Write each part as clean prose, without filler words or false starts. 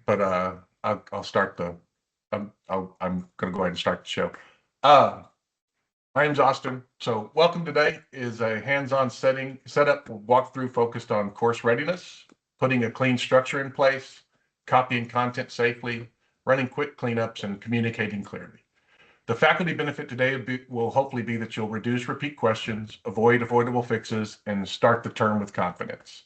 but I'll start the. I'm going to go ahead and start the show. Uh, my name's Austin. So welcome today is a hands-on setup walkthrough focused on course readiness, putting a clean structure in place, copying content safely, running quick cleanups, and communicating clearly. The faculty benefit today will hopefully be that you'll reduce repeat questions, avoid avoidable fixes, and start the term with confidence.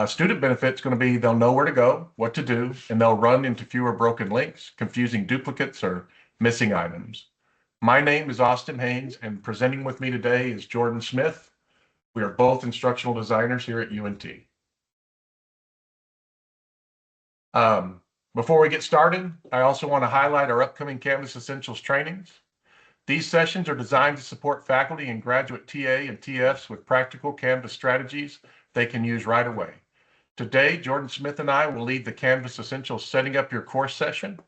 Student benefit's going to be they'll know where to go, what to do, and they'll run into fewer broken links, confusing duplicates, or missing items. My name is Austin Haynes, and presenting with me today is Jordan Smith. We are both instructional designers here at UNT. Before we get started, I also want to highlight our upcoming Canvas Essentials trainings. These sessions are designed to support faculty and graduate TA and TFs with practical Canvas strategies they can use right away. Today, Jordan Smith and I will lead the Canvas Essentials Setting Up Your Course session.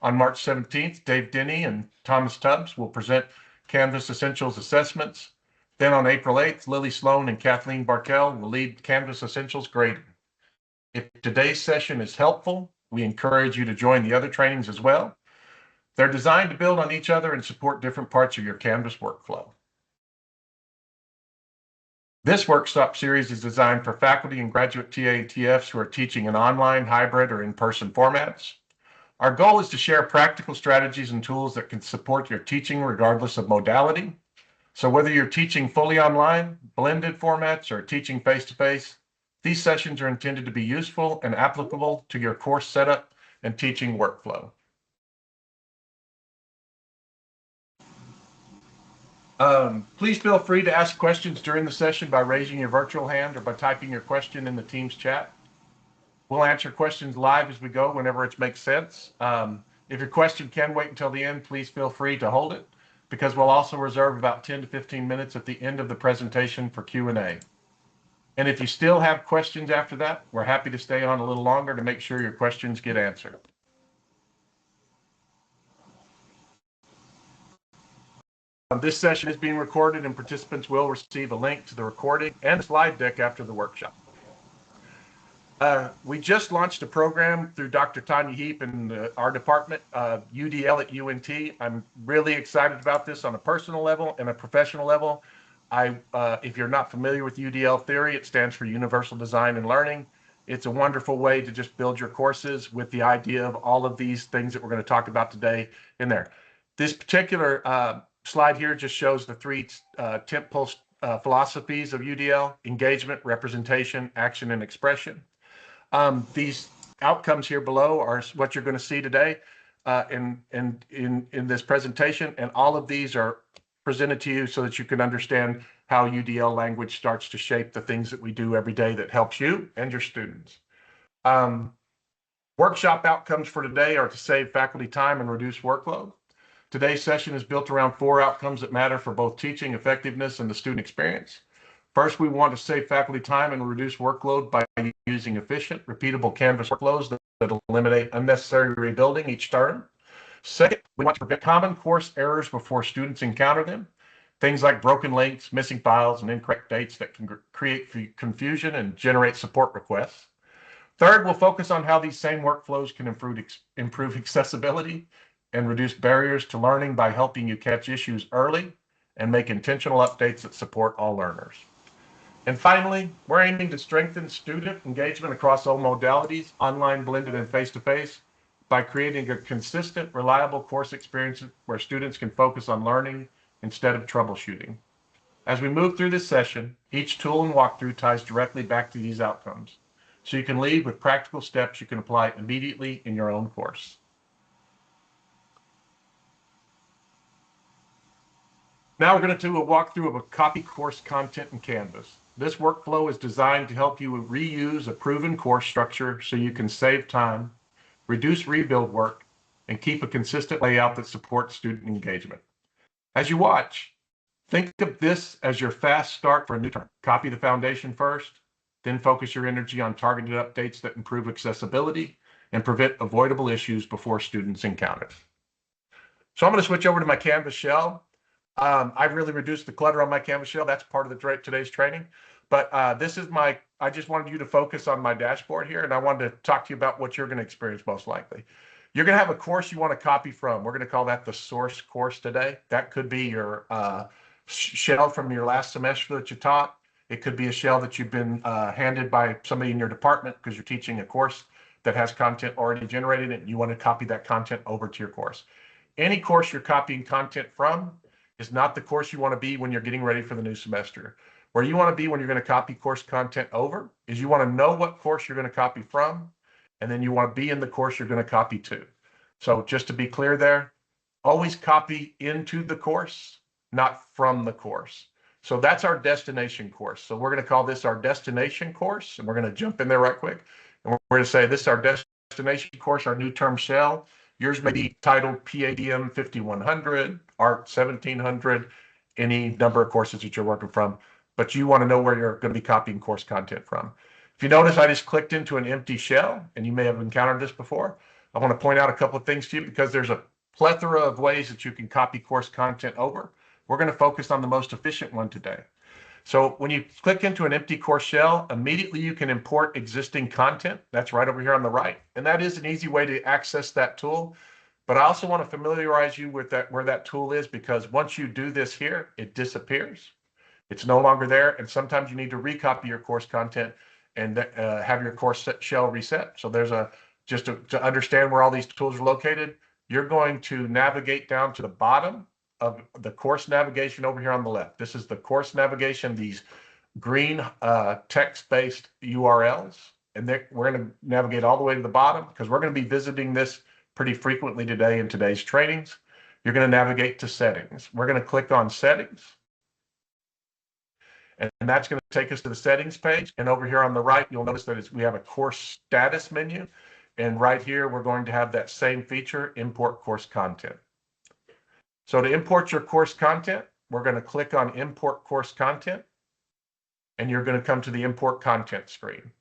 On March 17th, Dave Denny and Thomas Tubbs will present Canvas Essentials assessments. Then on April 8th, Lily Sloan and Kathleen Barkell will lead Canvas Essentials grading. If today's session is helpful, we encourage you to join the other trainings as well. They're designed to build on each other and support different parts of your Canvas workflow. This workshop series is designed for faculty and graduate TA and TFs who are teaching in online, hybrid, or in-person formats. Our goal is to share practical strategies and tools that can support your teaching regardless of modality. So whether you're teaching fully online, blended formats, or teaching face-to-face, these sessions are intended to be useful and applicable to your course setup and teaching workflow. Please feel free to ask questions during the session by raising your virtual hand or by typing your question in the Teams chat. We'll answer questions live as we go whenever it makes sense. If your question can wait until the end, please feel free to hold it because we'll also reserve about 10 to 15 minutes at the end of the presentation for Q&A. And if you still have questions after that, we're happy to stay on a little longer to make sure your questions get answered. This session is being recorded and participants will receive a link to the recording and a slide deck after the workshop. We just launched a program through Dr. Tanya Heap and our department, UDL at UNT. I'm really excited about this on a personal level and a professional level. If you're not familiar with UDL theory, it stands for Universal Design and Learning. It's a wonderful way to just build your courses with the idea of all of these things that we're going to talk about today in there. This particular slide here just shows the three tentpole philosophies of UDL: engagement, representation, action, and expression. These outcomes here below are what you're going to see today in this presentation, and all of these are presented to you so that you can understand how UDL language starts to shape the things that we do every day that helps you and your students. Workshop outcomes for today are to save faculty time and reduce workload. Today's session is built around 4 outcomes that matter for both teaching effectiveness and the student experience. First, we want to save faculty time and reduce workload by using efficient, repeatable Canvas workflows that eliminate unnecessary rebuilding each term. Second, we want to prevent common course errors before students encounter them. Things like broken links, missing files, and incorrect dates that can create confusion and generate support requests. Third, we'll focus on how these same workflows can improve accessibility and reduce barriers to learning by helping you catch issues early and make intentional updates that support all learners. And finally, we're aiming to strengthen student engagement across all modalities, online, blended, and face-to-face, by creating a consistent, reliable course experience where students can focus on learning instead of troubleshooting. As we move through this session, each tool and walkthrough ties directly back to these outcomes, so you can lead with practical steps you can apply immediately in your own course. Now we're going to do a walkthrough of a copy course content in Canvas. This workflow is designed to help you reuse a proven course structure so you can save time, reduce rebuild work, and keep a consistent layout that supports student engagement. As you watch, think of this as your fast start for a new term. Copy the foundation first, then focus your energy on targeted updates that improve accessibility and prevent avoidable issues before students encounter. So I'm going to switch over to my Canvas shell. I've really reduced the clutter on my Canvas shell. That's part of today's training. But I just wanted you to focus on my dashboard here, and I wanted to talk to you about what you're going to experience most likely. You're going to have a course you want to copy from. We're going to call that the source course today. That could be your shell from your last semester that you taught. It could be a shell that you've been handed by somebody in your department because you're teaching a course that has content already generated and you want to copy that content over to your course. Any course you're copying content from is not the course you want to be when you're getting ready for the new semester. Where you want to be when you're going to copy course content over is you want to know what course you're going to copy from, and then you want to be in the course you're going to copy to. So just to be clear there, always copy into the course, not from the course. So that's our destination course. So we're going to call this our destination course, and we're going to jump in there right quick. And we're going to say this is our destination course, our new term shell. Yours may be titled PADM 5100, ART 1700, any number of courses that you're working from, but you want to know where you're going to be copying course content from. If you notice, I just clicked into an empty shell, and you may have encountered this before. I want to point out a couple of things to you because there's a plethora of ways that you can copy course content over. We're going to focus on the most efficient one today. So when you click into an empty course shell, immediately you can import existing content. That's right over here on the right. And that is an easy way to access that tool. But I also want to familiarize you with that, where that tool is, because once you do this here, it disappears. It's no longer there. And sometimes you need to recopy your course content and have your course shell reset. So there's to understand where all these tools are located, you're going to navigate down to the bottom of the course navigation over here on the left. This is the course navigation, these green text-based URLs. And we're going to navigate all the way to the bottom because we're going to be visiting this pretty frequently today in today's trainings. You're going to navigate to settings. We're going to click on settings. And that's going to take us to the settings page. And over here on the right, you'll notice that we have a course status menu. And right here, we're going to have that same feature, import course content. So to import your course content, we're going to click on import course content, and you're going to come to the import content screen.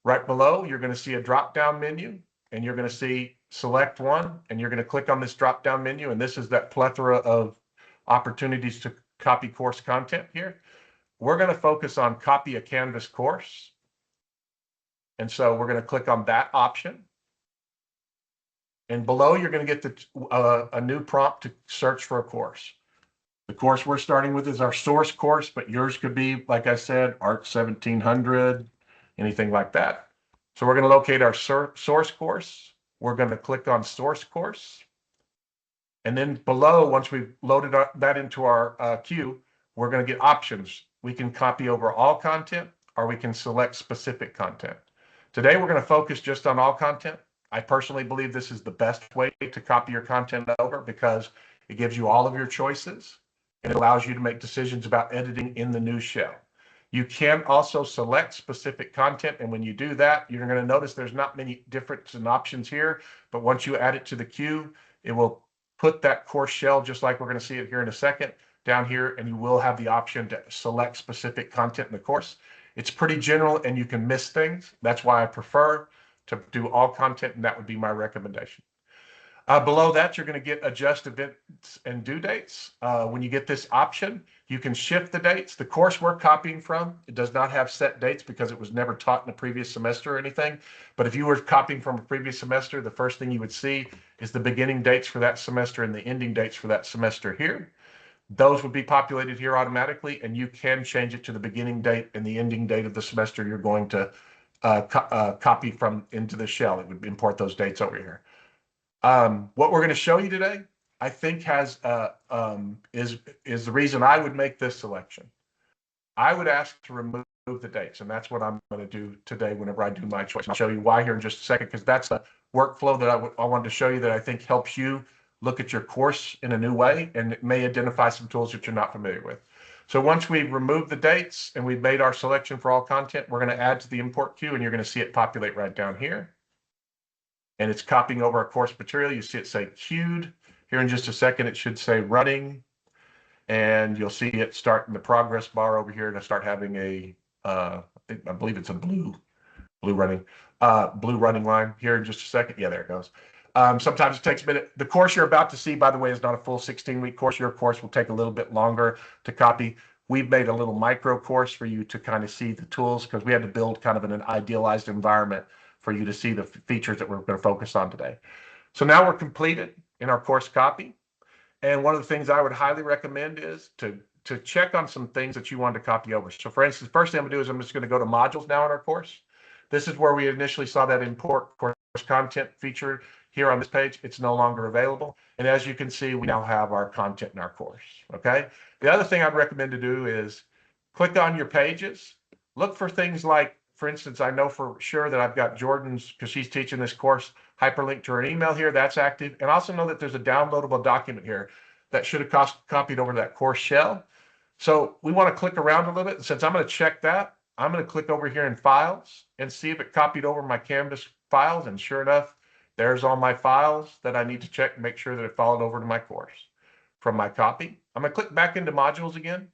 Right below, you're going to see a drop-down menu, and you're going to see select one, and you're going to click on this drop-down menu, and this is that plethora of opportunities to copy course content here. We're going to focus on copy a Canvas course. And so we're going to click on that option. And below, you're going to get a new prompt to search for a course. The course we're starting with is our source course, but yours could be, like I said, ART 1700, anything like that. So we're going to locate our source course. We're going to click on source course. And then below, once we've loaded that into our queue, we're going to get options. We can copy over all content, or we can select specific content. Today, we're going to focus just on all content. I personally believe this is the best way to copy your content over because it gives you all of your choices and it allows you to make decisions about editing in the new shell. You can also select specific content, and when you do that, you're going to notice there's not many different options here, but once you add it to the queue, it will put that course shell, just like we're going to see it here in a second, down here, and you will have the option to select specific content in the course. It's pretty general and you can miss things. That's why I prefer to do all content, and that would be my recommendation. Below that, you're going to get adjust events and due dates. When you get this option, you can shift the dates. The course we're copying from, it does not have set dates because it was never taught in a previous semester or anything. But if you were copying from a previous semester, the first thing you would see is the beginning dates for that semester and the ending dates for that semester here. Those would be populated here automatically, and you can change it to the beginning date and the ending date of the semester you're going to copy from into the shell. It would import those dates over here. What we're going to show you today, I think is the reason I would make this selection. I would ask to remove the dates, and that's what I'm going to do today whenever I do my choice. I'll show you why here in just a second, because that's a workflow that I wanted to show you that I think helps you look at your course in a new way, and it may identify some tools that you're not familiar with. So once we've removed the dates and we've made our selection for all content, we're going to add to the import queue, and you're going to see it populate right down here. And it's copying over our course material. You see it say queued. Here in just a second, it should say running. And you'll see it start in the progress bar over here to start having a, I believe it's a blue running line here in just a second. Yeah, there it goes. Sometimes it takes a minute. The course you're about to see, by the way, is not a full 16-week course. Your course will take a little bit longer to copy. we've made a little micro course for you to kind of see the tools, because we had to build kind of an idealized environment for you to see the features that we're going to focus on today. So now we're completed in our course copy. And one of the things I would highly recommend is to check on some things that you want to copy over. So for instance, first thing I'm gonna do is I'm just going to go to modules now in our course. This is where we initially saw that import course content feature here on this page. It's no longer available. And as you can see, we now have our content in our course, okay? The other thing I'd recommend to do is click on your pages, look for things like, for instance, I know for sure that I've got Jordan's, because she's teaching this course, hyperlink to her email here, that's active. And also know that there's a downloadable document here that should have copied over to that course shell. So we want to click around a little bit. And since I'm going to check that, I'm going to click over here in files and see if it copied over my Canvas files. And sure enough, there's all my files that I need to check and make sure that it followed over to my course from my copy. I'm going to click back into modules again.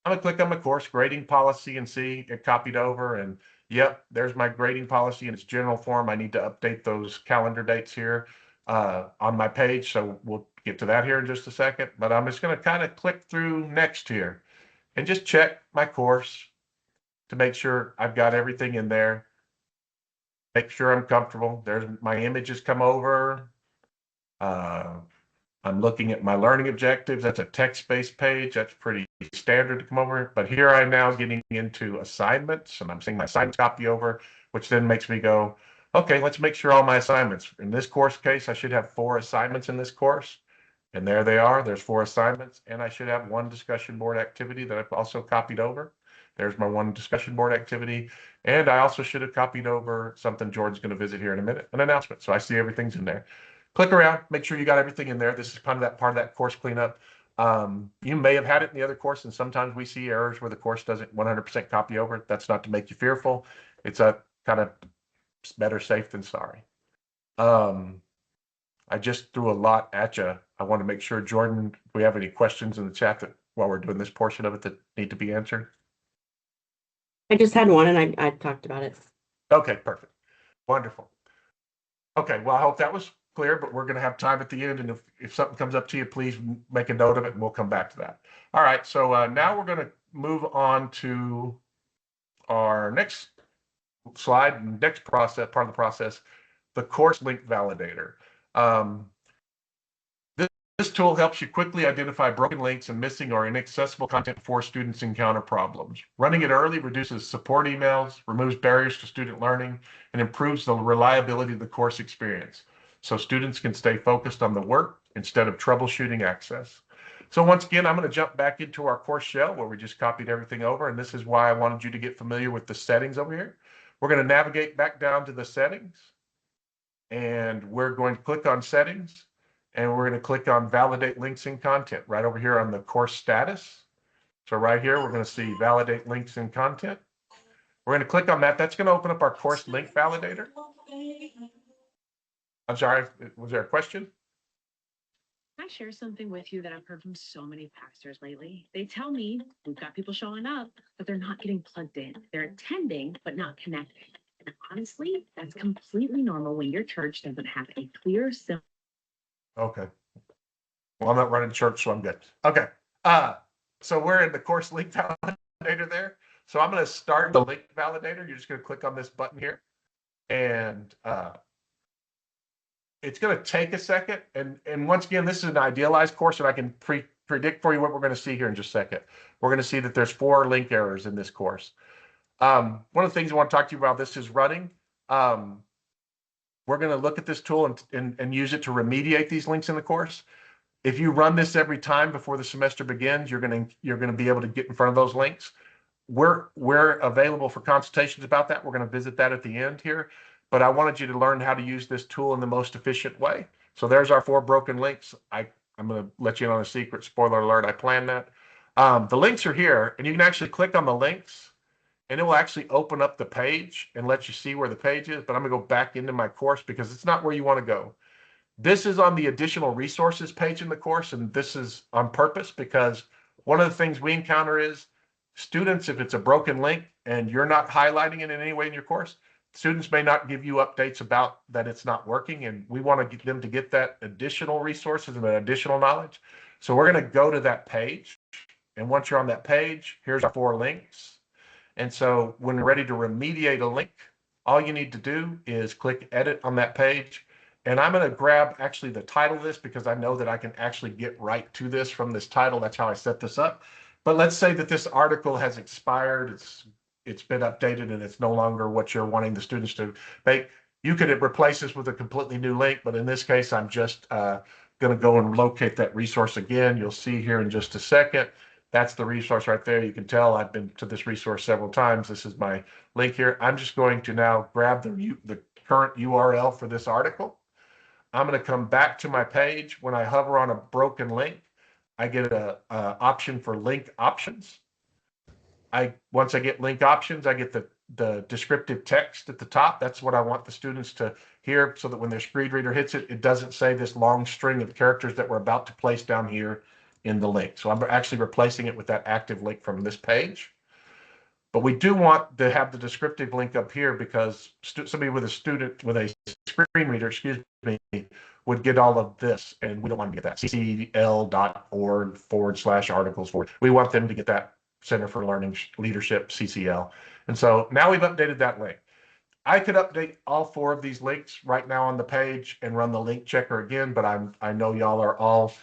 I'm going to click on my course grading policy and see it copied over. And yep, there's my grading policy in its general form. I need to update those calendar dates here on my page. So we'll get to that here in just a second. But I'm just going to kind of click through next here and just check my course to make sure I've got everything in there. Make sure I'm comfortable. There's my images come over. I'm looking at my learning objectives. That's a text-based page. That's pretty standard to come over. But here I'm now getting into assignments, and I'm seeing my assignments copy over, which then makes me go, okay, let's make sure all my assignments. In this course case, I should have 4 assignments in this course. And there they are. There's 4 assignments. And I should have 1 discussion board activity that I've also copied over. There's my 1 discussion board activity. And I also should have copied over something Jordan's going to visit here in a minute, an announcement. So I see everything's in there. Click around, make sure you got everything in there. This is kind of that part of that course cleanup. You may have had it in the other course, and sometimes we see errors where the course doesn't 100% copy over. That's not to make you fearful. It's a kind of better safe than sorry. I just threw a lot at you. I want to make sure, Jordan, if we have any questions in the chat that while we're doing this portion of it that need to be answered. I just had one and I talked about it. Okay, perfect. Wonderful. Okay, well, I hope that was clear, but we're going to have time at the end. And if something comes up to you, please make a note of it and we'll come back to that. All right, so now we're going to move on to our next slide, next process, part of the process, the course link validator. This tool helps you quickly identify broken links and missing or inaccessible content before students encounter problems. Running it early reduces support emails, removes barriers to student learning, and improves the reliability of the course experience, so students can stay focused on the work instead of troubleshooting access. So once again, I'm going to jump back into our course shell where we just copied everything over, and this is why I wanted you to get familiar with the settings over here. We're going to navigate back down to the settings, and we're going to click on settings. And we're going to click on validate links in content right over here on the course status. So right here, we're going to see validate links in content. We're going to click on that. That's going to open up our course link validator. I'm sorry, was there a question? Can I share something with you that I've heard from so many pastors lately? They tell me we've got people showing up, but they're not getting plugged in. They're attending, but not connecting. And honestly, that's completely normal when your church doesn't have a clear, simple. Okay. Well, I'm not running church, so I'm good. Okay. So we're in the course link validator there. So I'm going to start the link validator. You're just going to click on this button here. And it's going to take a second. And once again, this is an idealized course, and I can predict for you what we're going to see here in just a second. We're going to see that there's 4 link errors in this course. One of the things I want to talk to you about, this is running. We're going to look at this tool and use it to remediate these links in the course. If you run this every time before the semester begins, you're going to be able to get in front of those links. We're available for consultations about that. We're going to visit that at the end here. But I wanted you to learn how to use this tool in the most efficient way. So there's our 4 broken links. I'm going to let you in on a secret. Spoiler alert, I planned that. The links are here, and you can actually click on the links, and it will actually open up the page and let you see where the page is. But I'm going to go back into my course because it's not where you want to go. This is on the additional resources page in the course, and this is on purpose because one of the things we encounter is students, if it's a broken link and you're not highlighting it in any way in your course, students may not give you updates about that it's not working, and we want to get them to get that additional resources and that additional knowledge. So we're going to go to that page, And once you're on that page, here's our 4 links. And so when you're ready to remediate a link, all you need to do is click edit on that page. And I'm going to grab actually the title of this because I know that I can actually get right to this from this title. That's how I set this up. But let's say that this article has expired. It's been updated and it's no longer what you're wanting the students to make. You could replace this with a completely new link, but in this case, I'm just going to go and locate that resource again. You'll see here in just a second. That's the resource right there. You can tell I've been to this resource several times. This is my link here. I'm just going to now grab the current URL for this article. I'm going to come back to my page. When I hover on a broken link, I get a option for link options. Once I get link options, I get the descriptive text at the top. That's what I want the students to hear so that when their screen reader hits it, it doesn't say this long string of characters that we're about to place down here in the link. So I'm actually replacing it with that active link from this page. But we do want to have the descriptive link up here because somebody with a screen reader, excuse me, would get all of this, and we don't want to get that. ccl.org/articles. We want them to get that Center for Learning Leadership, CCL. And so now we've updated that link. I could update all 4 of these links right now on the page and run the link checker again, but I know y'all are all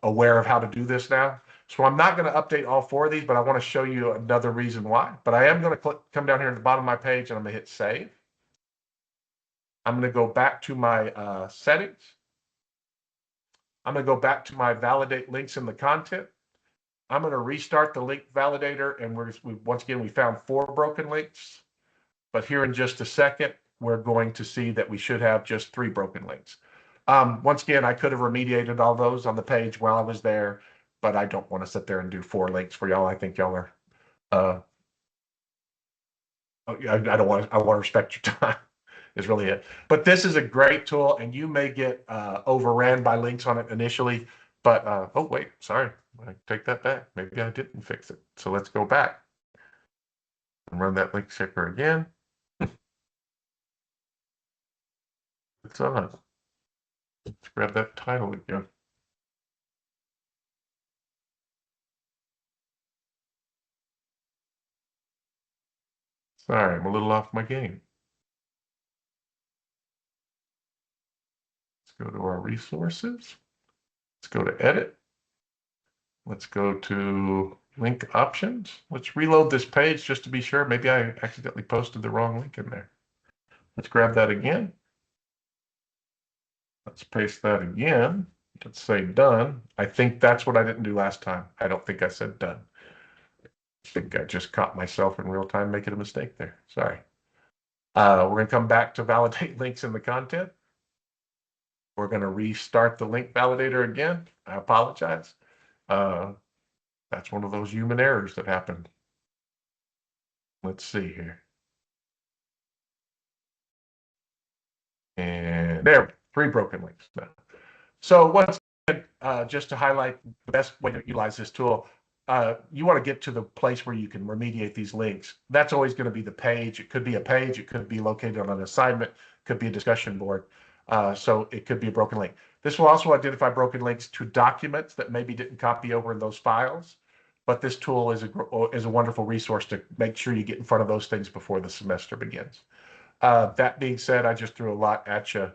aware of how to do this now. So I'm not going to update all 4 of these, but I want to show you another reason why. But I am going to come down here at the bottom of my page and I'm going to hit save. I'm going to go back to my settings. I'm going to go back to my validate links in the content. I'm going to restart the link validator, and once again, we found 4 broken links. But here in just a second, we're going to see that we should have just 3 broken links. Once again, I could have remediated all those on the page while I was there, but I don't want to sit there and do 4 links for y'all. I think y'all are, I want to respect your time is really it. But this is a great tool, and you may get overran by links on it initially. But, oh, wait, sorry. I take that back. Maybe I didn't fix it. So let's go back and run that link checker again. It's on. Let's grab that title again. Sorry, I'm a little off my game. Let's go to our resources. Let's go to edit. Let's go to link options. Let's reload this page just to be sure. Maybe I accidentally posted the wrong link in there. Let's grab that again. Let's paste that again. Let's say done. I think that's what I didn't do last time. I don't think I said done. I think I just caught myself in real time making a mistake there. Sorry. We're going to come back to validate links in the content. We're going to restart the link validator again. I apologize. That's one of those human errors that happened. Let's see here. And there, 3 broken links now. So once again, just to highlight the best way to utilize this tool, you want to get to the place where you can remediate these links. That's always going to be the page. It could be a page. It could be located on an assignment. It could be a discussion board. So it could be a broken link. This will also identify broken links to documents that maybe didn't copy over in those files. But this tool is a wonderful resource to make sure you get in front of those things before the semester begins. That being said, I just threw a lot at you.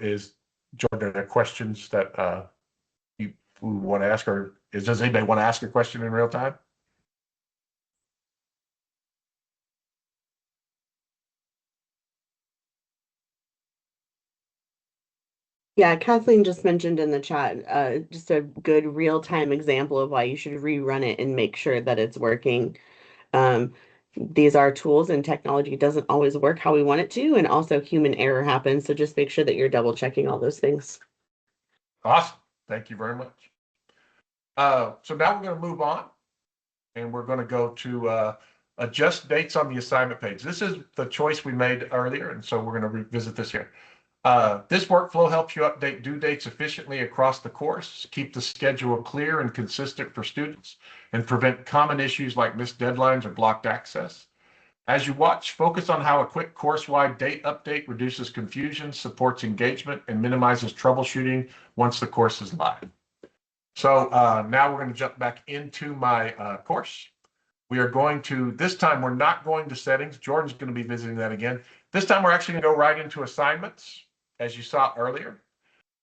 Is Jordan, are there questions that you want to ask, or does anybody want to ask a question in real time? Yeah, Kathleen just mentioned in the chat, just a good real-time example of why you should rerun it and make sure that it's working. These are tools, and technology doesn't always work how we want it to, and also human error happens. So just make sure that you're double checking all those things. Awesome. Thank you very much. So now we're going to move on, and we're going to go to adjust dates on the assignment page. This is the choice we made earlier, and so we're going to revisit this here. This workflow helps you update due dates efficiently across the course, keep the schedule clear and consistent for students, and prevent common issues like missed deadlines or blocked access. As you watch, focus on how a quick course-wide date update reduces confusion, supports engagement, and minimizes troubleshooting once the course is live. So now we're going to jump back into my course. We are going to, this time we're not going to settings. Jordan's going to be visiting that again. This time we're actually going to go right into assignments, as you saw earlier.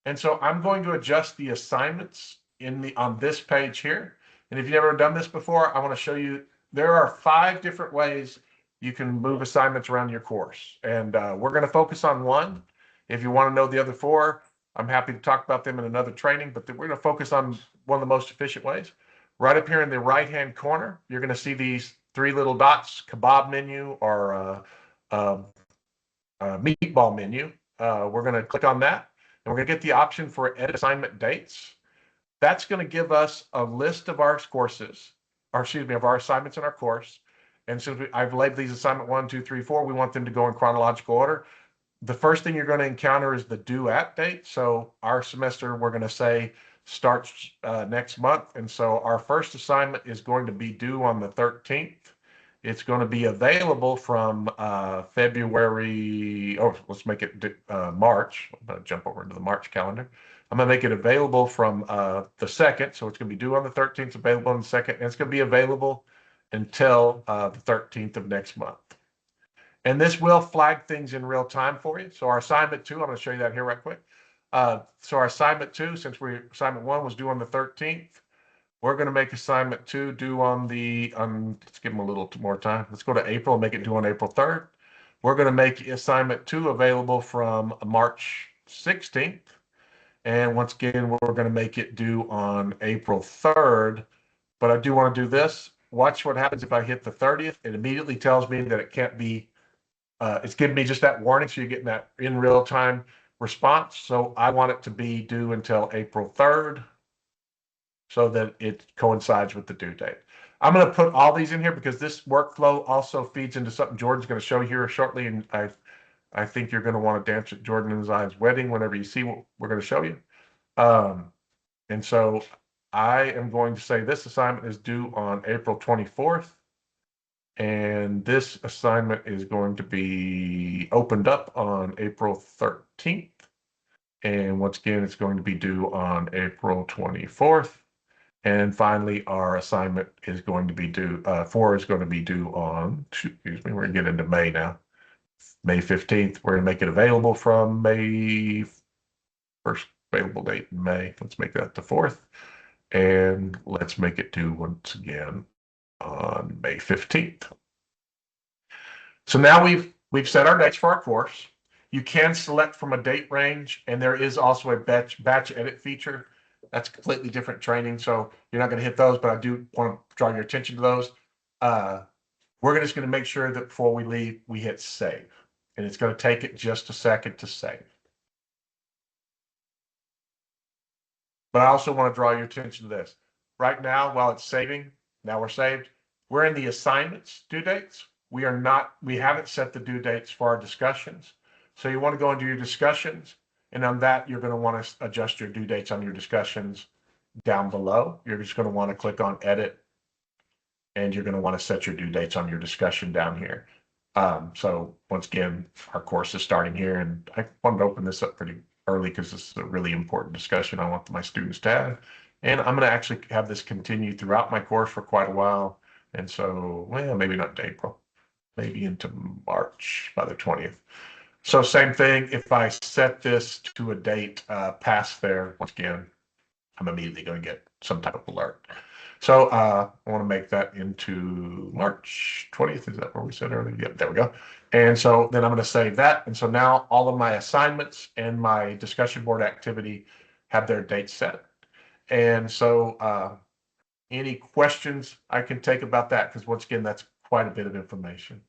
And so I'm going to adjust the assignments on this page here. And if you've never done this before, I want to show you, there are 5 different ways you can move assignments around your course. And we're going to focus on one. If you want to know the other 4, I'm happy to talk about them in another training, but we're going to focus on one of the most efficient ways. Right up here in the right-hand corner, you're going to see these 3 little dots, kebab menu or meatball menu. We're going to click on that, and we're going to get the option for edit assignment dates. That's going to give us a list of our courses, or excuse me, of our assignments in our course. And since I've labeled these assignment 1, 2, 3, 4, we want them to go in chronological order. The first thing you're going to encounter is the due at date. So our semester, we're going to say, starts next month. And so our first assignment is going to be due on the 13th. It's going to be available from February, or let's make it March. I'm going to jump over into the March calendar. I'm going to make it available from the 2nd. So it's going to be due on the 13th, available on the 2nd, and it's going to be available until the 13th of next month. And this will flag things in real time for you. So our assignment 2, I'm going to show you that here right quick. So our assignment 2, since assignment 1 was due on the 13th, we're going to make assignment 2 due on let's give them a little more time. Let's go to April and make it due on April 3rd. We're going to make assignment 2 available from March 16th. And once again, we're going to make it due on April 3rd. But I do want to do this. Watch what happens if I hit the 30th. It immediately tells me that it can't be, it's giving me just that warning. So you're getting that in real time response. So I want it to be due until April 3rd so that it coincides with the due date. I'm going to put all these in here because this workflow also feeds into something Jordan's going to show you here shortly. And I think you're going to want to dance at Jordan and Zion's wedding whenever you see what we're going to show you. And so I am going to say this assignment is due on April 24th. And this assignment is going to be opened up on April 13th. And once again, it's going to be due on April 24th. And finally, our assignment is going to be due, 4 is going to be due on, excuse me, we're going to get into May now. May 15th, we're going to make it available from May, first available date in May. Let's make that the 4th. And let's make it due once again on May 15th. So now we've set our dates for our course. You can select from a date range, and there is also a batch edit feature. That's completely different training, so you're not going to hit those, but I do want to draw your attention to those. We're just going to make sure that before we leave, we hit save. And it's going to take it just a second to save. But I also want to draw your attention to this. Right now, while it's saving, now we're saved, we're in the assignments due dates. We haven't set the due dates for our discussions. So you want to go into your discussions, and on that, you're going to want to adjust your due dates on your discussions down below. You're just going to want to click on edit, and you're going to want to set your due dates on your discussion down here. So once again, our course is starting here, and I wanted to open this up pretty early because this is a really important discussion I want my students to have. And I'm going to actually have this continue throughout my course for quite a while. And so, well, maybe not to April, maybe into March by the 20th. So same thing, if I set this to a date past there, once again, I'm immediately going to get some type of alert. So I want to make that into March 20th. Is that where we said earlier? Yep, there we go. And so then I'm going to save that. And so now all of my assignments and my discussion board activity have their dates set. And so any questions I can take about that? Because once again, that's quite a bit of information.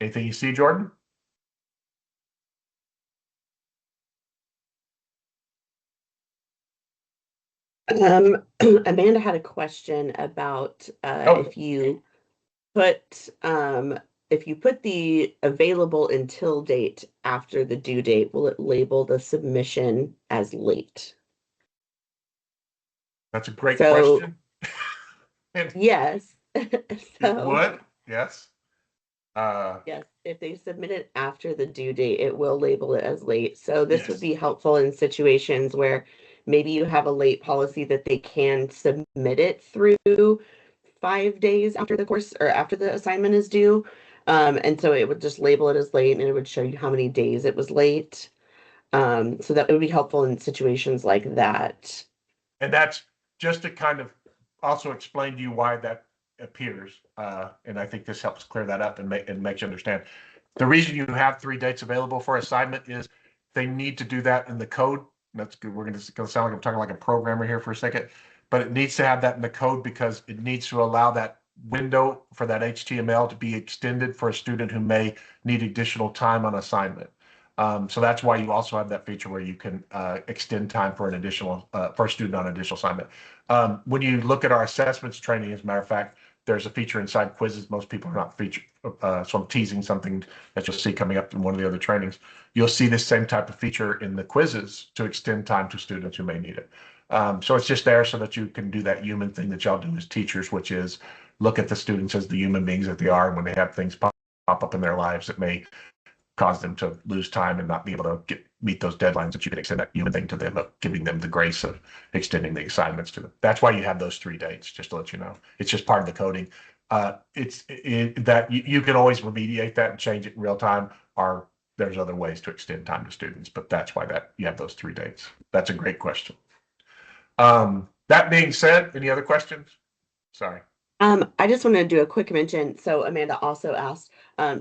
Anything you see, Jordan? Amanda had a question about if you put the available until date after the due date, will it label the submission as late? That's a great question. Yes. It would, yes. Yes, if they submit it after the due date, it will label it as late. So this would Yes. be helpful in situations where maybe you have a late policy that they can submit it through 5 days after the course or after the assignment is due. And so it would just label it as late and it would show you how many days it was late. So that would be helpful in situations like that. And that's just to kind of also explain to you why that appears. And I think this helps clear that up and makes you understand. The reason you have 3 dates available for assignment is they need to do that in the code. That's good. We're going to sound like I'm talking like a programmer here for a second, but it needs to have that in the code because it needs to allow that window for that HTML to be extended for a student who may need additional time on assignment. So that's why you also have that feature where you can extend time for an additional for a student on additional assignment. When you look at our assessments training, as a matter of fact, there's a feature inside quizzes. Most people are not featured. So I'm teasing something that you'll see coming up in one of the other trainings. You'll see this same type of feature in the quizzes to extend time to students who may need it. So it's just there so that you can do that human thing that y'all do as teachers, which is look at the students as the human beings that they are. And when they have things pop up in their lives that may cause them to lose time and not be able to meet those deadlines, that you can extend that human thing to them, of giving them the grace of extending the assignments to them. That's why you have those 3 dates, just to let you know. It's just part of the coding. That you can always remediate that and change it in real time, or there's other ways to extend time to students, but that's why that you have those 3 dates. That's a great question. That being said, any other questions? Sorry. I just want to do a quick mention. So Amanda also asked,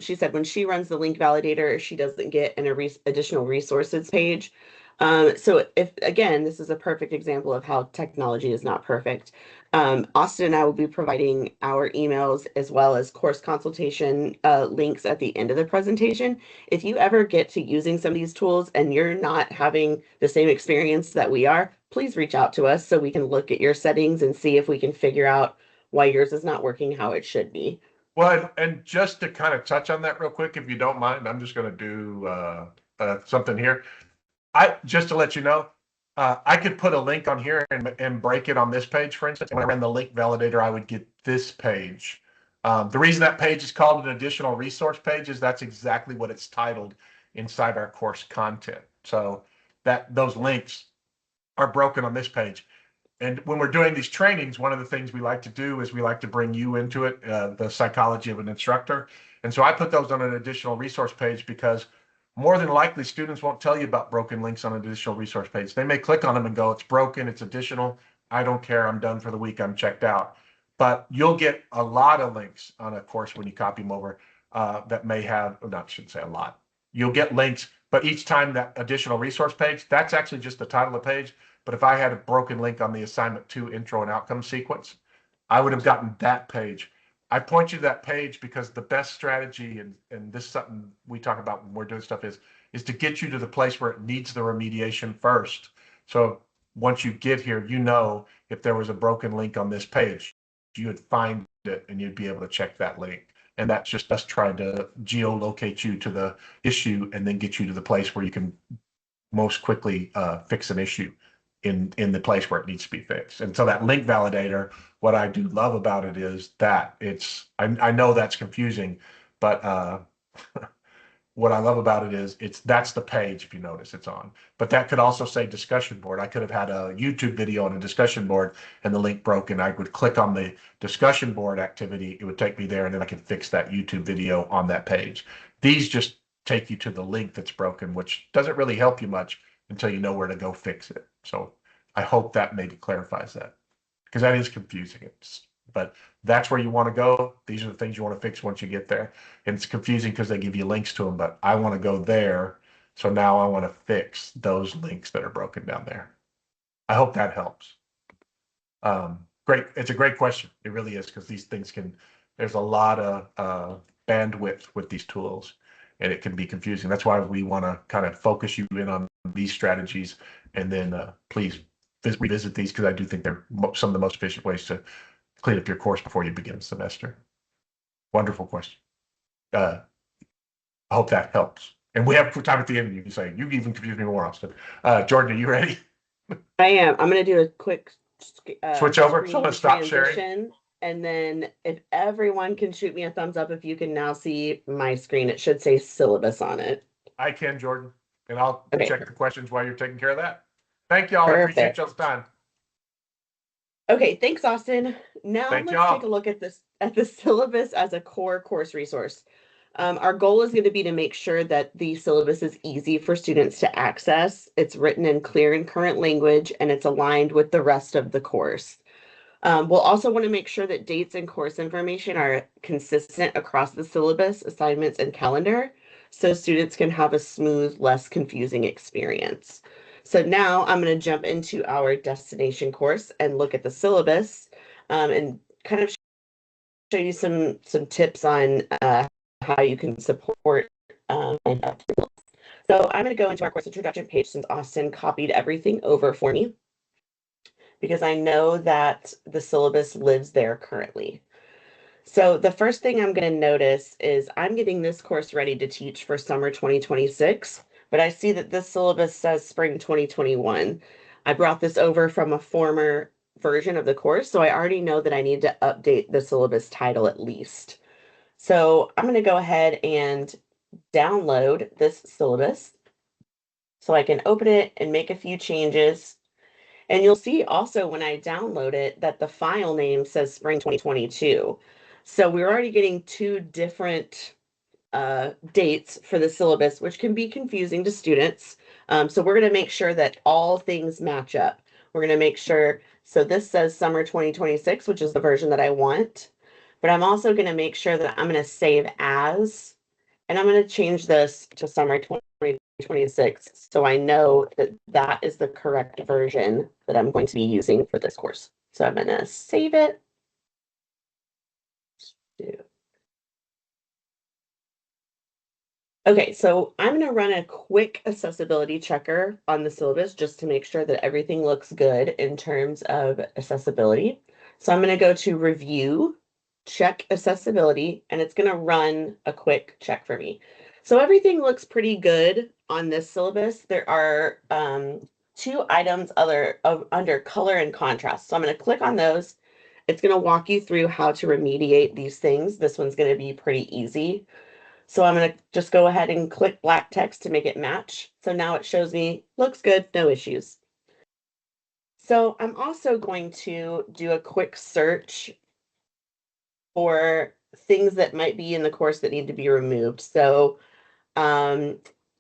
she said when she runs the link validator, she doesn't get an additional resources page. So if, again, this is a perfect example of how technology is not perfect. Austin and I will be providing our emails as well as course consultation links at the end of the presentation. If you ever get to using some of these tools and you're not having the same experience that we are, please reach out to us so we can look at your settings and see if we can figure out why yours is not working how it should be. Well, and just to kind of touch on that real quick, if you don't mind, I'm just going to do something here. Just to let you know, I could put a link on here and break it on this page, for instance. When I ran the link validator, I would get this page. The reason that page is called an additional resource page is that's exactly what it's titled inside our course content. So that those links are broken on this page. And when we're doing these trainings, one of the things we like to do is we like to bring you into it, the psychology of an instructor. And so I put those on an additional resource page because more than likely students won't tell you about broken links on an additional resource page. They may click on them and go, it's broken, it's additional. I don't care. I'm done for the week. I'm checked out. But you'll get a lot of links on a course when you copy them over that may have, I shouldn't say a lot. You'll get links, but each time that additional resource page, that's actually just the title of the page. But if I had a broken link on the assignment 2 intro and outcome sequence, I would have gotten that page. I point you to that page because the best strategy, and this is something we talk about when we're doing stuff, is to get you to the place where it needs the remediation first. So once you get here, you know if there was a broken link on this page, you would find it and you'd be able to check that link. And that's just us trying to geolocate you to the issue and then get you to the place where you can most quickly fix an issue in the place where it needs to be fixed. And so that link validator, what I do love about it is that I know that's confusing, but what I love about it is that's the page, if you notice it's on. But that could also say discussion board. I could have had a YouTube video on a discussion board and the link broke, and I would click on the discussion board activity. It would take me there, and then I can fix that YouTube video on that page. These just take you to the link that's broken, which doesn't really help you much until you know where to go fix it. So I hope that maybe clarifies that, because that is confusing. But that's where you want to go. These are the things you want to fix once you get there. And it's confusing because they give you links to them, but I want to go there. So now I want to fix those links that are broken down there. I hope that helps. Great. It's a great question. It really is, because these things there's a lot of bandwidth with these tools, and it can be confusing. That's why we want to kind of focus you in on these strategies, and then please revisit these, because I do think they're some of the most efficient ways to clean up your course before you begin the semester. Wonderful question. I hope that helps. And we have time at the end. You can say, you even confuse me more, Austin. Jordan, are you ready? I am. I'm going to do a quick Switch over. So screen let's stop sharing. transition. And then if everyone can shoot me a thumbs up, if you can now see my screen, it should say syllabus on it. I can, Jordan, and I'll Okay. check the questions while you're taking care of that. Thank y'all. I appreciate Perfect. y'all's time. Okay, thanks, Austin. Now Thank let's y'all. take a look at the syllabus as a core course resource. Our goal is going to be to make sure that the syllabus is easy for students to access. It's written in clear and current language, and it's aligned with the rest of the course. We'll also want to make sure that dates and course information are consistent across the syllabus, assignments, and calendar, so students can have a smooth, less confusing experience. So now I'm going to jump into our destination course and look at the syllabus, and kind of show you some tips on how you can support and upskill. So I'm going to go into our course introduction page since Austin copied everything over for me, because I know that the syllabus lives there currently. So the first thing I'm going to notice is I'm getting this course ready to teach for summer 2026, but I see that this syllabus says spring 2021. I brought this over from a former version of the course, so I already know that I need to update the syllabus title at least. So I'm going to go ahead and download this syllabus so I can open it and make a few changes. And you'll see also when I download it that the file name says spring 2022. So we're already getting two different dates for the syllabus, which can be confusing to students. So we're going to make sure that all things match up. We're going to make sure, so this says summer 2026, which is the version that I want. But I'm also going to make sure that I'm going to save as, and I'm going to change this to summer 2026, so I know that that is the correct version that I'm going to be using for this course. So I'm going to save it. Okay, so I'm going to run a quick accessibility checker on the syllabus just to make sure that everything looks good in terms of accessibility. So I'm going to go to review, check accessibility, and it's going to run a quick check for me. So everything looks pretty good on this syllabus. There are two items under color and contrast. So I'm going to click on those. It's going to walk you through how to remediate these things. This one's going to be pretty easy. So I'm going to just go ahead and click black text to make it match. So now it shows me, looks good, no issues. So I'm also going to do a quick search for things that might be in the course that need to be removed. So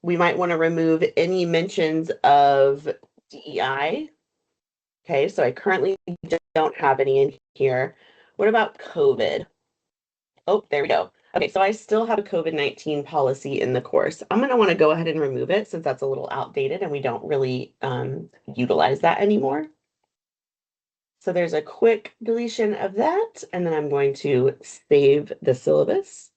we might want to remove any mentions of DEI. Okay, so I currently don't have any in here. What about COVID? Oh, there we go. Okay, so I still have a COVID-19 policy in the course. I'm going to want to go ahead and remove it since that's a little outdated and we don't really utilize that anymore. So there's a quick deletion of that, and then I'm going to save the syllabus.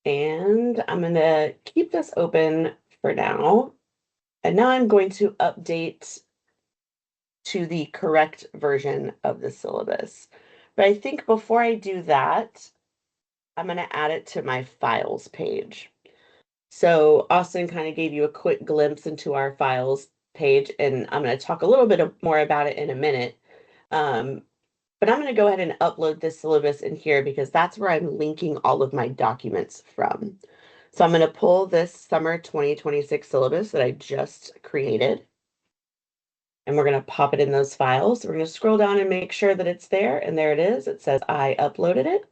And I'm going to keep this open for now. And now I'm going to update to the correct version of the syllabus. But I think before I do that, I'm going to add it to my files page. So Austin kind of gave you a quick glimpse into our files page, and I'm going to talk a little bit more about it in a minute. But I'm going to go ahead and upload this syllabus in here because that's where I'm linking all of my documents from. So I'm going to pull this summer 2026 syllabus that I just created, and we're going to pop it in those files. We're going to scroll down and make sure that it's there, and there it is. It says I uploaded it.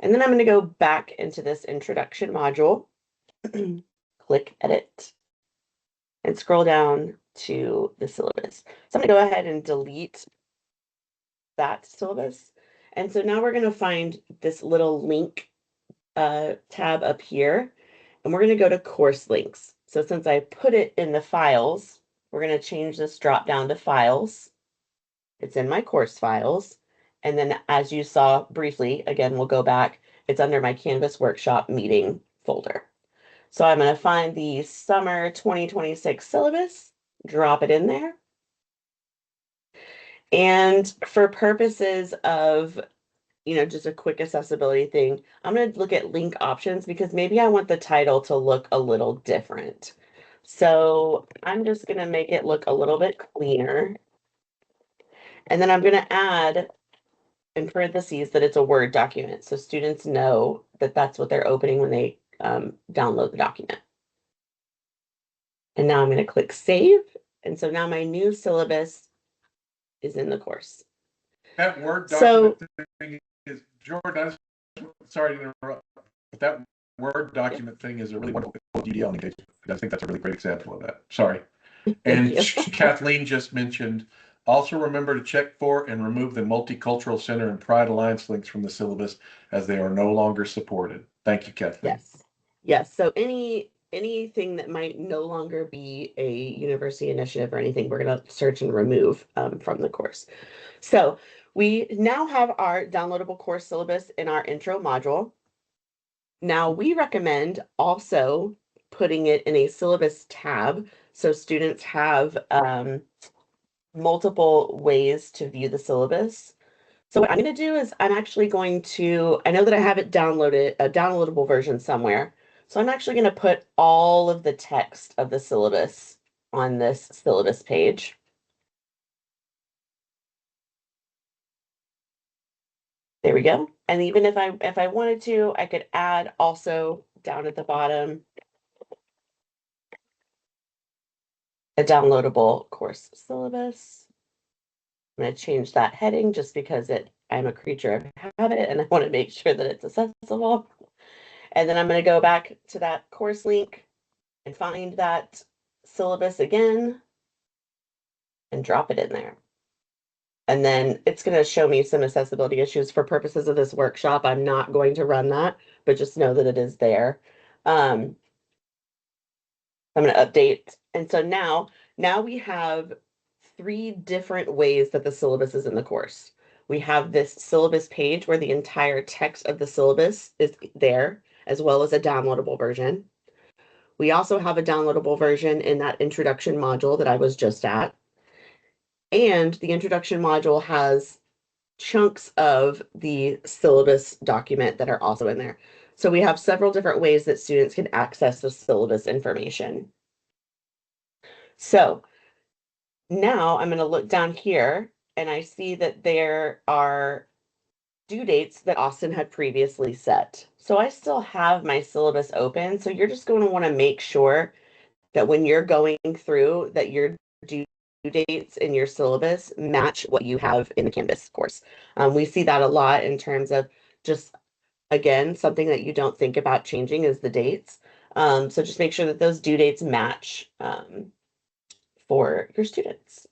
And then I'm going to go back into this introduction module, click edit, and scroll down to the syllabus. So I'm going to go ahead and delete that syllabus. And so now we're going to find this little link tab up here, and we're going to go to course links. So since I put it in the files, we're going to change this drop down to files. It's in my course files. And then as you saw briefly, again, we'll go back, it's under my Canvas workshop meeting folder. So I'm going to find the summer 2026 syllabus, drop it in there. And for purposes of, just a quick accessibility thing, I'm going to look at link options because maybe I want the title to look a little different. So I'm just going to make it look a little bit cleaner. And then I'm going to add in parentheses that it's a Word document. So students know that that's what they're opening when they download the document. And now I'm going to click save. And so now my new syllabus is in the course. That Word So- document thing is, Jordan, sorry to interrupt, but that Word document thing is a really wonderful DDL engagement. I think that's a really great example of that. Sorry. And you. Kathleen just mentioned, also remember to check for and remove the Multicultural Center and Pride Alliance links from the syllabus as they are no longer supported. Thank you, Kathleen. Yes. Yes. So anything that might no longer be a university initiative or anything, we're going to search and remove from the course. So we now have our downloadable course syllabus in our intro module. Now we recommend also putting it in a syllabus tab so students have multiple ways to view the syllabus. So what I'm going to do is I'm actually going to, I know that I have it downloaded, a downloadable version somewhere. So I'm actually going to put all of the text of the syllabus on this syllabus page. There we go. And even if I wanted to, I could add also down at the bottom a downloadable course syllabus. I'm going to change that heading just because I'm a creature of habit and I want to make sure that it's accessible. And then I'm going to go back to that course link and find that syllabus again and drop it in there. And then it's going to show me some accessibility issues for purposes of this workshop. I'm not going to run that, but just know that it is there. I'm going to update. And so now we have 3 different ways that the syllabus is in the course. We have this syllabus page where the entire text of the syllabus is there, as well as a downloadable version. We also have a downloadable version in that introduction module that I was just at. And the introduction module has chunks of the syllabus document that are also in there. So we have several different ways that students can access the syllabus information. So now I'm going to look down here and I see that there are due dates that Austin had previously set. So I still have my syllabus open. So you're just going to want to make sure that when you're going through that your due dates in your syllabus match what you have in the Canvas course. We see that a lot in terms of just, again, something that you don't think about changing is the dates. So just make sure that those due dates match for your students.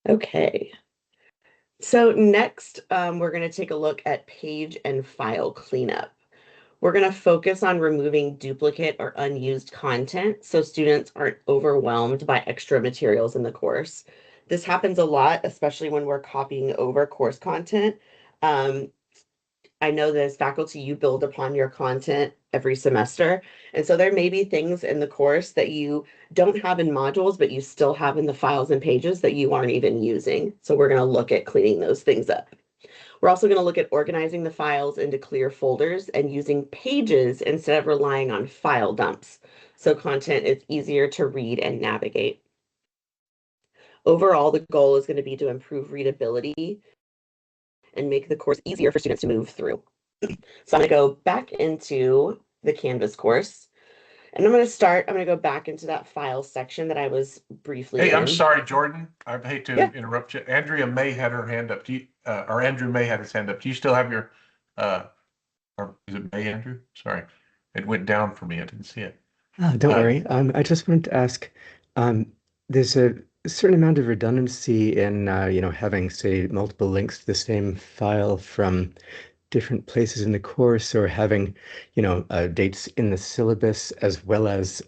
Okay. So next, we're going to take a look at page and file cleanup. We're going to focus on removing duplicate or unused content so students aren't overwhelmed by extra materials in the course. This happens a lot, especially when we're copying over course content. I know that as faculty, you build upon your content every semester. And so there may be things in the course that you don't have in modules, but you still have in the files and pages that you aren't even using. So we're going to look at cleaning those things up. We're also going to look at organizing the files into clear folders and using pages instead of relying on file dumps. So content is easier to read and navigate. Overall, the goal is going to be to improve readability and make the course easier for students to move through. So I'm going to go back into the Canvas course. And I'm going to go back into that file section that I was briefly Hey, in. I'm sorry, Jordan. I hate to Yeah. interrupt you. Andrea May had her hand up. Or Andrew May had his hand up. Do you still have your, or is it May, Andrew? Sorry. It went down for me. I didn't see it. Don't worry. I just wanted to ask, there's a certain amount of redundancy in, having, say, multiple links to the same file from different places in the course, or having, dates in the syllabus as well as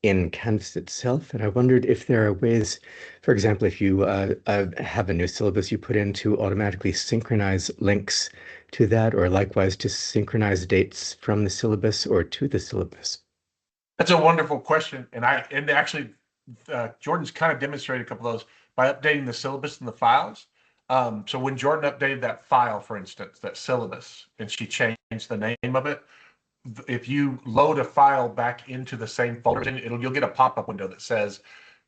in Canvas itself. And I wondered if there are ways, for example, if you have a new syllabus you put in to automatically synchronize links to that, or likewise to synchronize dates from the syllabus or to the syllabus. That's a wonderful question. And actually, Jordan's kind of demonstrated a couple of those by updating the syllabus and the files. So when Jordan updated that file, for instance, that syllabus, and she changed the name of it, if you load a file back into the same folder, you'll get a pop-up window that says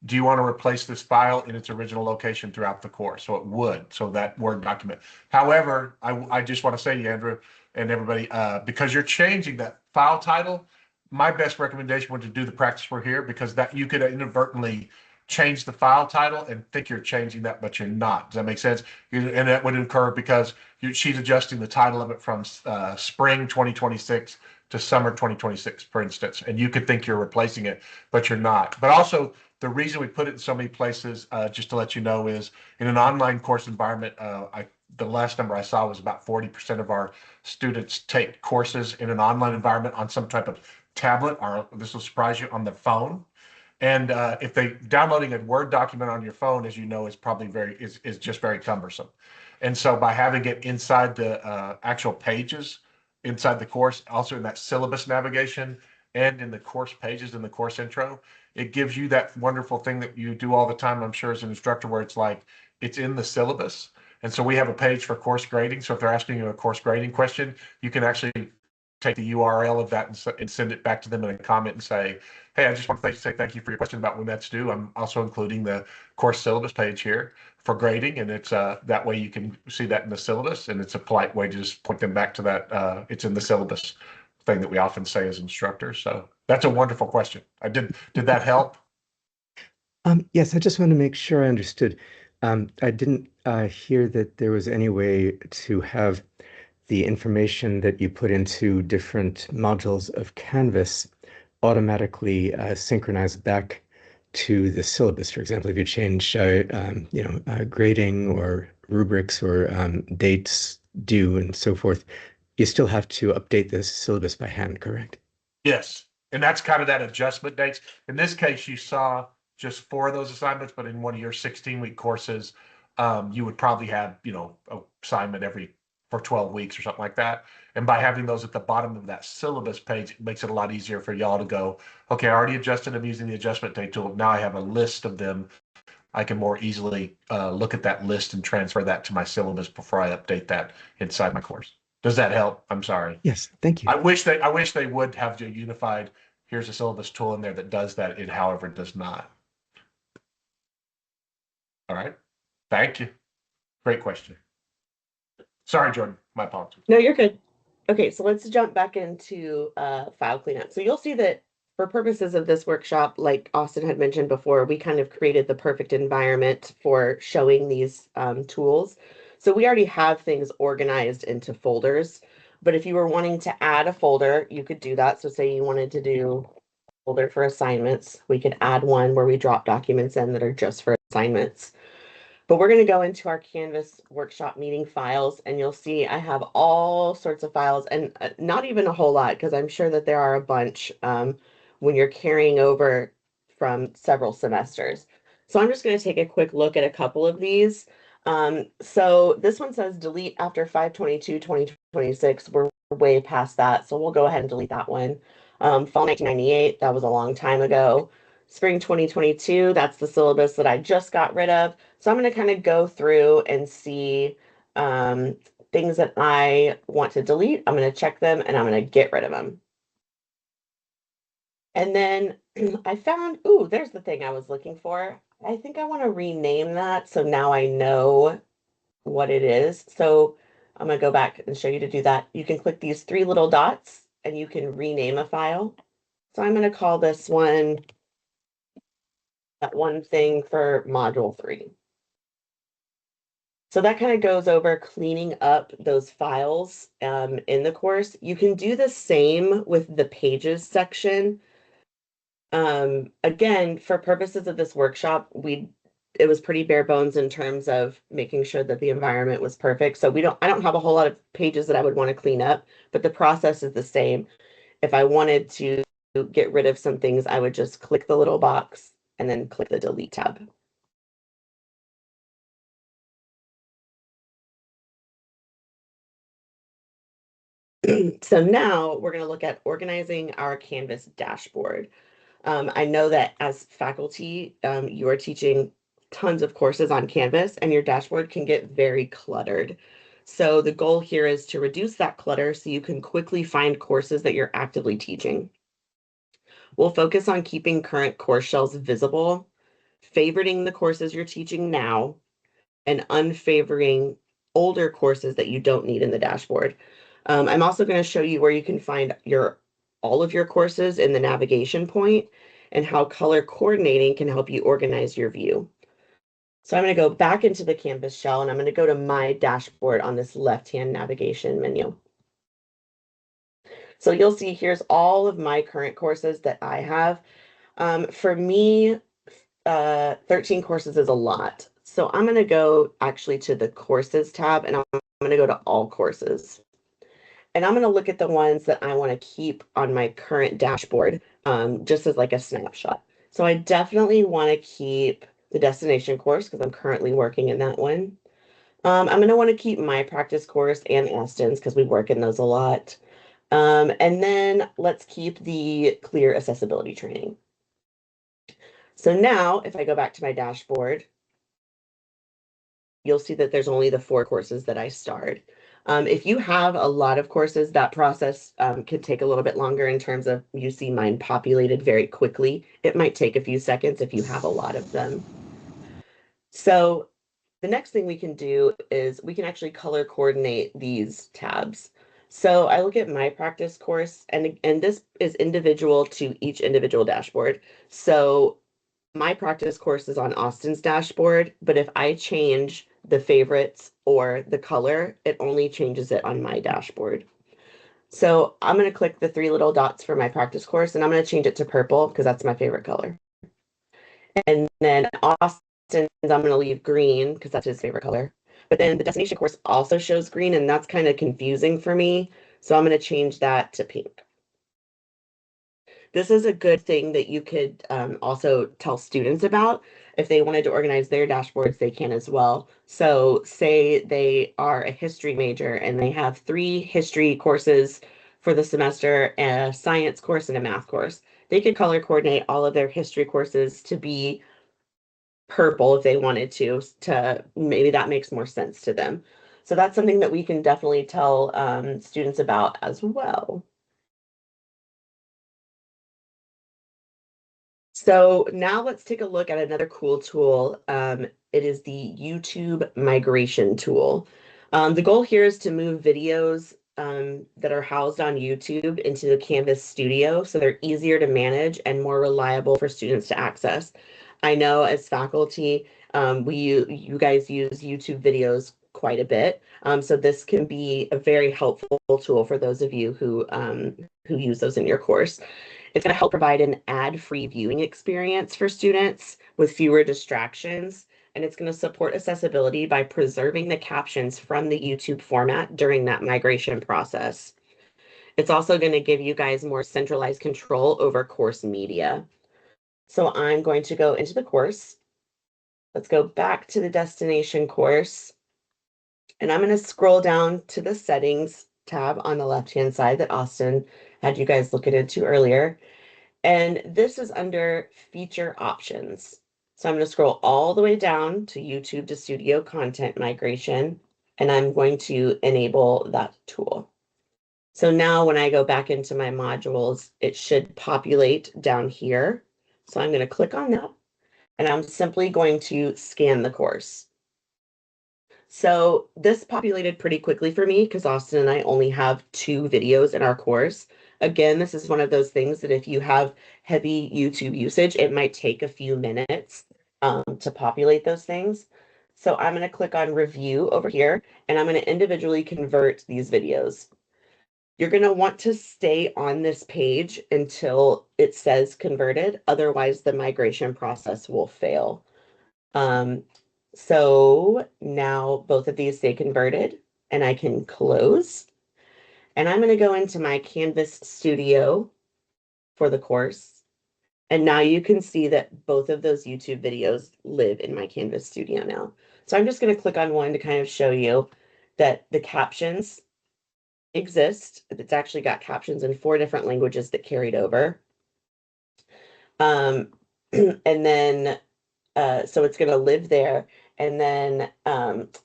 do you want to replace this file in its original location throughout the course? So it would, so that Word document. However, I just want to say to you, Andrew, and everybody, because you're changing that file title, my best recommendation would to do the practice we're here, because that you could inadvertently change the file title and think you're changing that, but you're not. Does that make sense? And that would occur because she's adjusting the title of it from spring 2026 to summer 2026, for instance, and you could think you're replacing it, but you're not. But also, the reason we put it in so many places, just to let you know, is in an online course environment. The last number I saw was about 40% of our students take courses in an online environment on some type of tablet, or this will surprise you, on the phone. And if they downloading a Word document on your phone, as you know, is probably is just very cumbersome. And so by having it inside the actual pages inside the course, also in that syllabus navigation and in the course pages in the course intro, it gives you that wonderful thing that you do all the time, I'm sure, as an instructor, where it's like it's in the syllabus. And so we have a page for course grading. So if they're asking you a course grading question, you can actually take the URL of that and send it back to them in a comment and say, hey, I just want to say thank you for your question about when that's due. I'm also including the course syllabus page here for grading, and it's that way you can see that in the syllabus, and it's a polite way to just point them back to that it's in the syllabus thing that we often say as instructors. So that's a wonderful question. Did that help? Yes, I just want to make sure I understood. I didn't hear that there was any way to have the information that you put into different modules of Canvas automatically synchronize back to the syllabus. For example, if you change, grading or rubrics or dates due and so forth, you still have to update the syllabus by hand, correct? Yes. And that's kind of that adjustment dates. In this case, you saw just 4 of those assignments, but in one of your 16-week courses, you would probably have, assignment for 12 weeks or something like that. And by having those at the bottom of that syllabus page, it makes it a lot easier for y'all to go, okay, I already adjusted them using the adjustment date tool. Now I have a list of them. I can more easily look at that list and transfer that to my syllabus before I update that inside my course. Does that help? I'm sorry. Yes, thank you. I wish they would have a unified, here's a syllabus tool in there that does that. It, however, does not. All right. Thank you. Great question. Sorry, Jordan. My apologies. No, you're good. Okay, so let's jump back into file cleanup. So you'll see that for purposes of this workshop, like Austin had mentioned before, we kind of created the perfect environment for showing these tools. So we already have things organized into folders, but if you were wanting to add a folder, you could do that. So say you wanted to do a folder for assignments, we could add one where we drop documents in that are just for assignments. But we're going to go into our Canvas workshop meeting files, and you'll see I have all sorts of files, and not even a whole lot, because I'm sure that there are a bunch when you're carrying over from several semesters. So I'm just going to take a quick look at a couple of these. So this one says delete after 5/22/2026. We're way past that, so we'll go ahead and delete that one. Fall 1998, that was a long time ago. Spring 2022, that's the syllabus that I just got rid of. So I'm going to kind of go through and see things that I want to delete. I'm going to check them and I'm going to get rid of them. And then I found, ooh, there's the thing I was looking for. I think I want to rename that. So now I know what it is. So I'm going to go back and show you to do that. You can click these 3 little dots and you can rename a file. So I'm going to call this one, that one thing for module 3. So that kind of goes over cleaning up those files in the course. You can do the same with the pages section. Again, for purposes of this workshop, it was pretty bare bones in terms of making sure that the environment was perfect. So I don't have a whole lot of pages that I would want to clean up, but the process is the same. If I wanted to get rid of some things, I would just click the little box and then click the delete tab. So now we're going to look at organizing our Canvas dashboard. I know that as faculty, you are teaching tons of courses on Canvas and your dashboard can get very cluttered. So the goal here is to reduce that clutter so you can quickly find courses that you're actively teaching. We'll focus on keeping current course shells visible. favoriting the courses you're teaching now, and unfavoring older courses that you don't need in the dashboard. I'm also going to show you where you can find all of your courses in the navigation point and how color coordinating can help you organize your view. So I'm going to go back into the Canvas shell and I'm going to go to my dashboard on this left-hand navigation menu. So you'll see here's all of my current courses that I have. For me, 13 courses is a lot. So I'm going to go actually to the courses tab and I'm going to go to all courses. And I'm going to look at the ones that I want to keep on my current dashboard, just as like a snapshot. So I definitely want to keep the destination course because I'm currently working in that one. I'm going to want to keep my practice course and Austin's because we work in those a lot. And then let's keep the clear accessibility training. So now if I go back to my dashboard, you'll see that there's only the 4 courses that I starred. If you have a lot of courses, that process can take a little bit longer in terms of you see mine populated very quickly. It might take a few seconds if you have a lot of them. So the next thing we can do is we can actually color coordinate these tabs. So I look at my practice course and this is individual to each individual dashboard. So my practice course is on Austin's dashboard, but if I change the favorites or the color, it only changes it on my dashboard. So I'm going to click the 3 little dots for my practice course and I'm going to change it to purple because that's my favorite color. And then Austin's, I'm going to leave green because that's his favorite color. But then the destination course also shows green and that's kind of confusing for me. So I'm going to change that to pink. This is a good thing that you could also tell students about. If they wanted to organize their dashboards, they can as well. So say they are a history major and they have 3 history courses for the semester, a science course and a math course. They could color coordinate all of their history courses to be purple if they wanted to maybe that makes more sense to them. So that's something that we can definitely tell students about as well. So now let's take a look at another cool tool. It is the YouTube migration tool. The goal here is to move videos that are housed on YouTube into the Canvas Studio so they're easier to manage and more reliable for students to access. I know as faculty, you guys use YouTube videos quite a bit. So this can be a very helpful tool for those of you who use those in your course. It's going to help provide an ad-free viewing experience for students with fewer distractions, and it's going to support accessibility by preserving the captions from the YouTube format during that migration process. It's also going to give you guys more centralized control over course media. So I'm going to go into the course. Let's go back to the destination course, and I'm going to scroll down to the settings tab on the left-hand side that Austin had you guys look into earlier. And this is under feature options. So I'm going to scroll all the way down to YouTube to Studio content migration, and I'm going to enable that tool. So now when I go back into my modules, it should populate down here. So I'm going to click on that, and I'm simply going to scan the course. So this populated pretty quickly for me because Austin and I only have 2 videos in our course. Again, this is one of those things that if you have heavy YouTube usage, it might take a few minutes to populate those things. So I'm going to click on review over here and I'm going to individually convert these videos. You're going to want to stay on this page until it says converted. Otherwise, the migration process will fail. So now both of these say converted and I can close. And I'm going to go into my Canvas Studio for the course. And now you can see that both of those YouTube videos live in my Canvas Studio now. So I'm just going to click on one to kind of show you that the captions exist. It's actually got captions in 4 different languages that carried over. And then, so it's going to live there. And then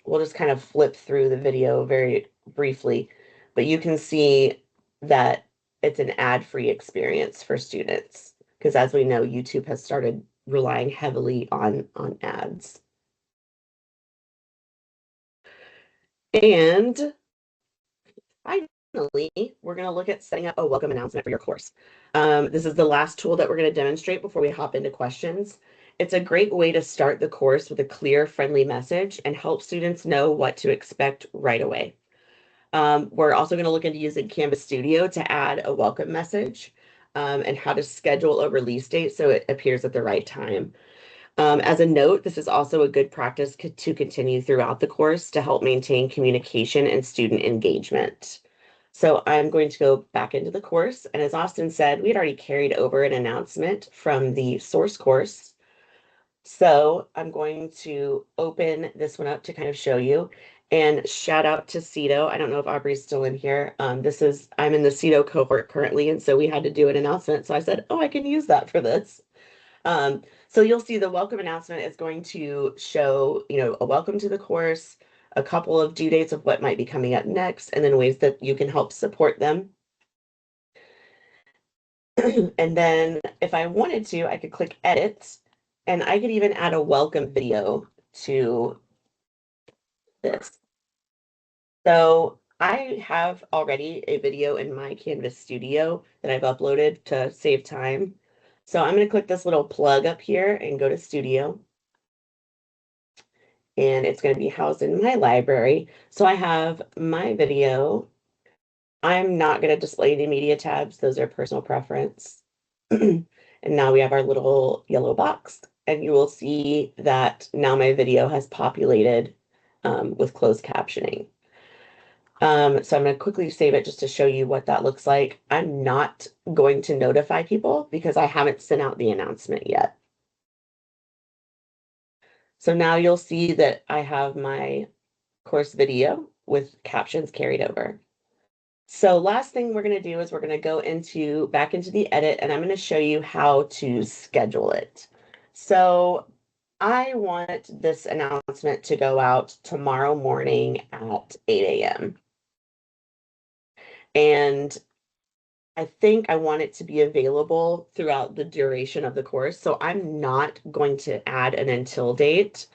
we'll just kind of flip through the video very briefly, but you can see that it's an ad-free experience for students because as we know, YouTube has started relying heavily on ads. And finally, we're going to look at setting up a welcome announcement for your course. This is the last tool that we're going to demonstrate before we hop into questions. It's a great way to start the course with a clear, friendly message and help students know what to expect right away. We're also going to look into using Canvas Studio to add a welcome message and how to schedule a release date so it appears at the right time. As a note, this is also a good practice to continue throughout the course to help maintain communication and student engagement. So I'm going to go back into the course. And as Austin said, we had already carried over an announcement from the source course. So I'm going to open this one up to kind of show you. And shout out to CETO. I don't know if Aubrey's still in here. I'm in the CETO cohort currently, and so we had to do an announcement. So I said, oh, I can use that for this. So you'll see the welcome announcement is going to show, a welcome to the course, a couple of due dates of what might be coming up next, and then ways that you can help support them. And then if I wanted to, I could click edit, and I could even add a welcome video to this. So I have already a video in my Canvas Studio that I've uploaded to save time. So I'm going to click this little plug up here and go to Studio. And it's going to be housed in my library. So I have my video. I'm not going to display the media tabs. Those are personal preference. And now we have our little yellow box. And you will see that now my video has populated with closed captioning. So I'm going to quickly save it just to show you what that looks like. I'm not going to notify people because I haven't sent out the announcement yet. So now you'll see that I have my course video with captions carried over. So last thing we're going to do is we're going to go back into the edit, and I'm going to show you how to schedule it. So I want this announcement to go out tomorrow morning at 8 a.m. And I think I want it to be available throughout the duration of the course. So I'm not going to add an until date.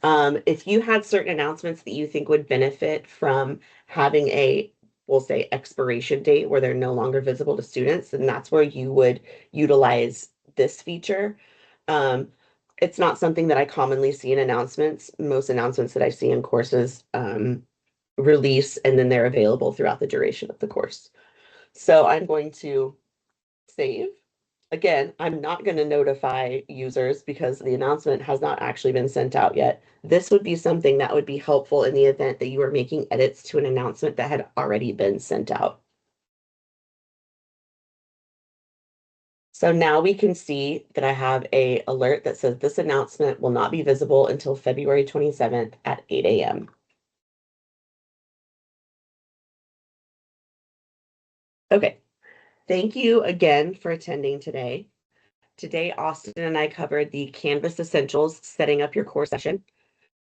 If you had certain announcements that you think would benefit from having we'll say expiration date where they're no longer visible to students, then that's where you would utilize this feature. It's not something that I commonly see in announcements. Most announcements that I see in courses release and then they're available throughout the duration of the course. So I'm going to save. Again, I'm not going to notify users because the announcement has not actually been sent out yet. This would be something that would be helpful in the event that you are making edits to an announcement that had already been sent out. So now we can see that I have an alert that says this announcement will not be visible until February 27th at 8 a.m. Okay, thank you again for attending today. Today, Austin and I covered the Canvas Essentials Setting Up Your Course session.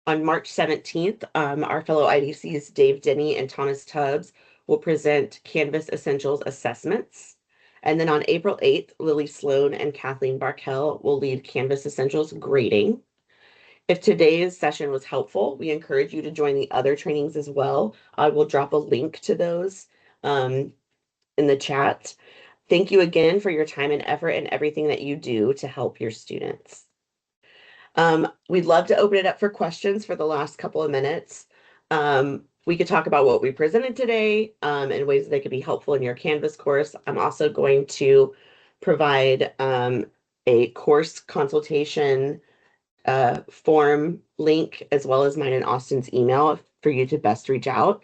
On March 17th, our fellow IDCs, Dave Denny and Thomas Tubbs, will present Canvas Essentials Assessments. And then on April 8th, Lily Sloan and Kathleen Barkell will lead Canvas Essentials Grading. If today's session was helpful, we encourage you to join the other trainings as well. I will drop a link to those in the chat. Thank you again for your time and effort and everything that you do to help your students. We'd love to open it up for questions for the last couple of minutes. We could talk about what we presented today and ways that could be helpful in your Canvas course. I'm also going to provide a course consultation form link as well as mine and Austin's email for you to best reach out.